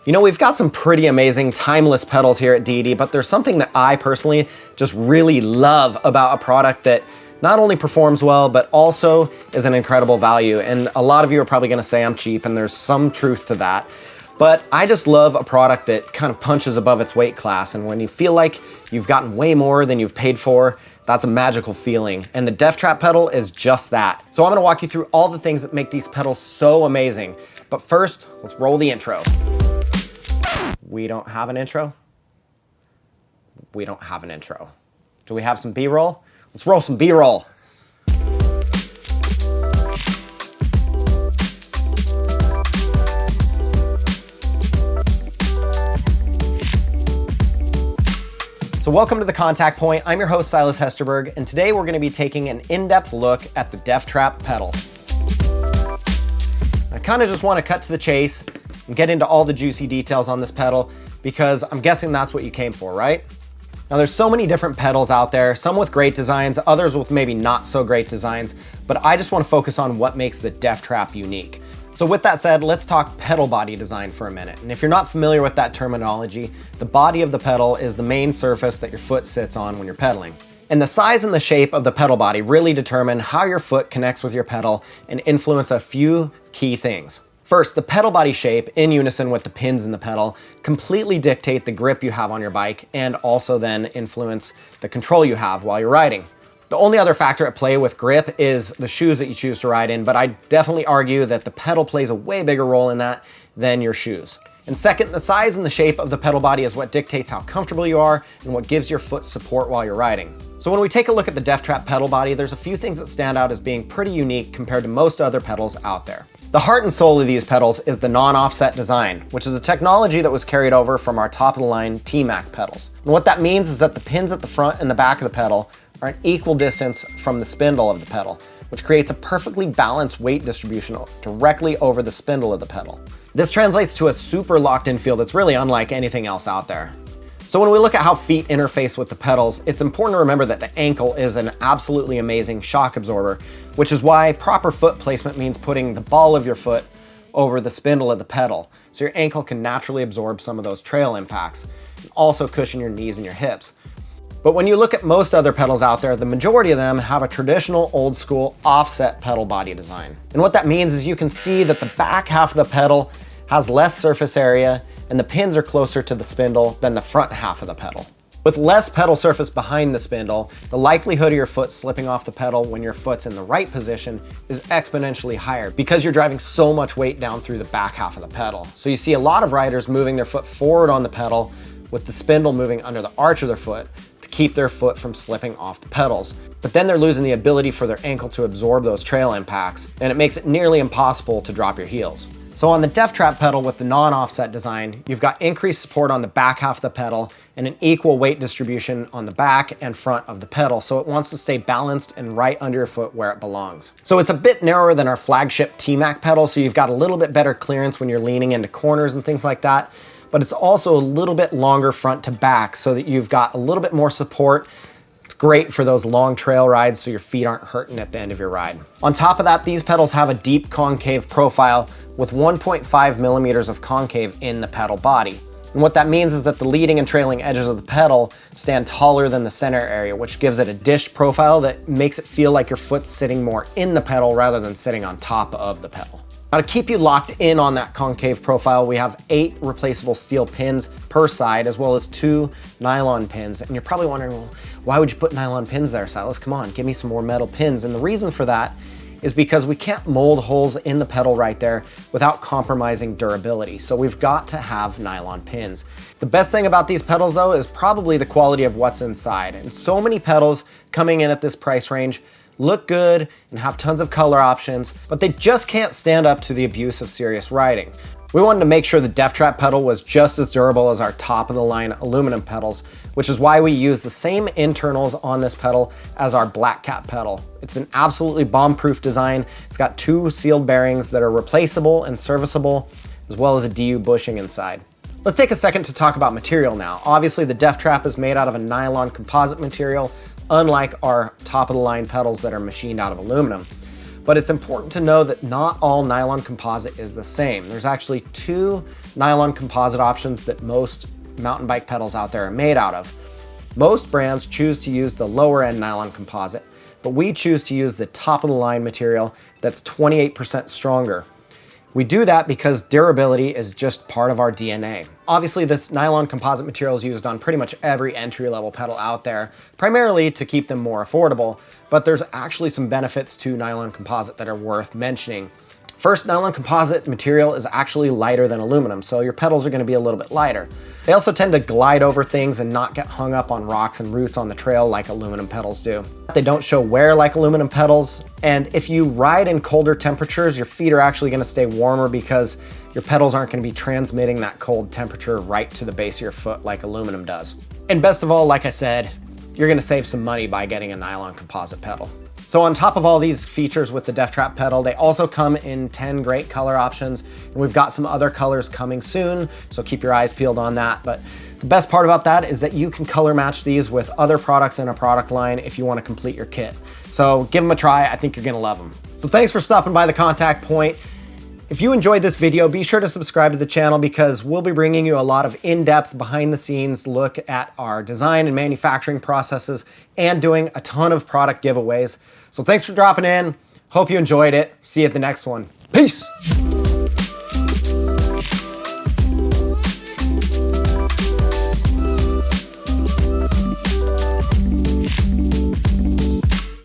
You know, we've got some pretty amazing timeless pedals here at DEITY, but there's something that I personally just really love about a product that not only performs well, but also is an incredible value. And a lot of you are probably gonna say I'm cheap, and there's some truth to that. But I just love a product that kind of punches above its weight class. And when you feel like you've gotten way more than you've paid for, that's a magical feeling. And the Deftrap pedal is just that. So I'm gonna walk you through all the things that make these pedals so amazing. But first, let's roll the intro. We don't have an intro? We don't have an intro. Do we have some B-roll? Let's roll some B-roll. So welcome to The Contact Point. I'm your host, Silas Hesterberg, and today we're gonna be taking an in-depth look at the Deftrap pedal. I kinda just wanna cut to the chase and get into all the juicy details on this pedal because I'm guessing that's what you came for, right? Now there's so many different pedals out there, some with great designs, others with maybe not so great designs, but I just wanna focus on what makes the Deftrap unique. So with that said, let's talk pedal body design for a minute. And if you're not familiar with that terminology, the body of the pedal is the main surface that your foot sits on when you're pedaling. And the size and the shape of the pedal body really determine how your foot connects with your pedal and influence a few key things. First, the pedal body shape, in unison with the pins in the pedal, completely dictate the grip you have on your bike and also then influence the control you have while you're riding. The only other factor at play with grip is the shoes that you choose to ride in, but I definitely argue that the pedal plays a way bigger role in that than your shoes. And second, the size and the shape of the pedal body is what dictates how comfortable you are and what gives your foot support while you're riding. So when we take a look at the Deftrap pedal body, there's a few things that stand out as being pretty unique compared to most other pedals out there. The heart and soul of these pedals is the non-offset design, which is a technology that was carried over from our top-of-the-line T-Mac pedals. And what that means is that the pins at the front and the back of the pedal are an equal distance from the spindle of the pedal, which creates a perfectly balanced weight distribution directly over the spindle of the pedal. This translates to a super locked-in feel that's really unlike anything else out there. So when we look at how feet interface with the pedals, it's important to remember that the ankle is an absolutely amazing shock absorber, which is why proper foot placement means putting the ball of your foot over the spindle of the pedal, so your ankle can naturally absorb some of those trail impacts, and also cushion your knees and your hips. But when you look at most other pedals out there, the majority of them have a traditional old school offset pedal body design. And what that means is you can see that the back half of the pedal has less surface area and the pins are closer to the spindle than the front half of the pedal. With less pedal surface behind the spindle, the likelihood of your foot slipping off the pedal when your foot's in the right position is exponentially higher because you're driving so much weight down through the back half of the pedal. So you see a lot of riders moving their foot forward on the pedal with the spindle moving under the arch of their foot to keep their foot from slipping off the pedals. But then they're losing the ability for their ankle to absorb those trail impacts, and it makes it nearly impossible to drop your heels. So on the Deftrap pedal with the non-offset design, you've got increased support on the back half of the pedal and an equal weight distribution on the back and front of the pedal, so it wants to stay balanced and right under your foot where it belongs. So it's a bit narrower than our flagship T-Mac pedal, so you've got a little bit better clearance when you're leaning into corners and things like that, but it's also a little bit longer front to back so that you've got a little bit more support. It's great for those long trail rides so your feet aren't hurting at the end of your ride. On top of that, these pedals have a deep concave profile with 1.5 millimeters of concave in the pedal body. And what that means is that the leading and trailing edges of the pedal stand taller than the center area, which gives it a dished profile that makes it feel like your foot's sitting more in the pedal rather than sitting on top of the pedal. Now to keep you locked in on that concave profile, we have 8 replaceable steel pins per side, as well as 2 nylon pins. And you're probably wondering, well, why would you put nylon pins there, Silas? Come on, give me some more metal pins. And the reason for that is because we can't mold holes in the pedal right there without compromising durability. So we've got to have nylon pins. The best thing about these pedals though is probably the quality of what's inside. And so many pedals coming in at this price range look good and have tons of color options, but they just can't stand up to the abuse of serious riding. We wanted to make sure the Deftrap pedal was just as durable as our top-of-the-line aluminum pedals, which is why we use the same internals on this pedal as our Black Cat pedal. It's an absolutely bomb-proof design. It's got 2 sealed bearings that are replaceable and serviceable, as well as a DU bushing inside. Let's take a second to talk about material now. Obviously, the Deftrap is made out of a nylon composite material, unlike our top-of-the-line pedals that are machined out of aluminum. but it's important to know that not all nylon composite is the same. There's actually 2 nylon composite options that most mountain bike pedals out there are made out of. Most brands choose to use the lower end nylon composite, but we choose to use the top of the line material that's 28% stronger. We do that because durability is just part of our DNA. Obviously, this nylon composite material is used on pretty much every entry-level pedal out there, primarily to keep them more affordable, but there's actually some benefits to nylon composite that are worth mentioning. First, nylon composite material is actually lighter than aluminum, so your pedals are going to be a little bit lighter. They also tend to glide over things and not get hung up on rocks and roots on the trail like aluminum pedals do. They don't show wear like aluminum pedals, and if you ride in colder temperatures, your feet are actually going to stay warmer because your pedals aren't going to be transmitting that cold temperature right to the base of your foot like aluminum does. And best of all, like I said, you're going to save some money by getting a nylon composite pedal. So on top of all these features with the Deftrap pedal, they also come in 10 great color options, and we've got some other colors coming soon, so keep your eyes peeled on that. But the best part about that is that you can color match these with other products in a product line if you want to complete your kit. So give them a try, I think you're gonna love them. So thanks for stopping by the contact point. If you enjoyed this video, be sure to subscribe to the channel because we'll be bringing you a lot of in-depth behind the scenes look at our design and manufacturing processes and doing a ton of product giveaways. So thanks for dropping in. Hope you enjoyed it. See you at the next one. Peace.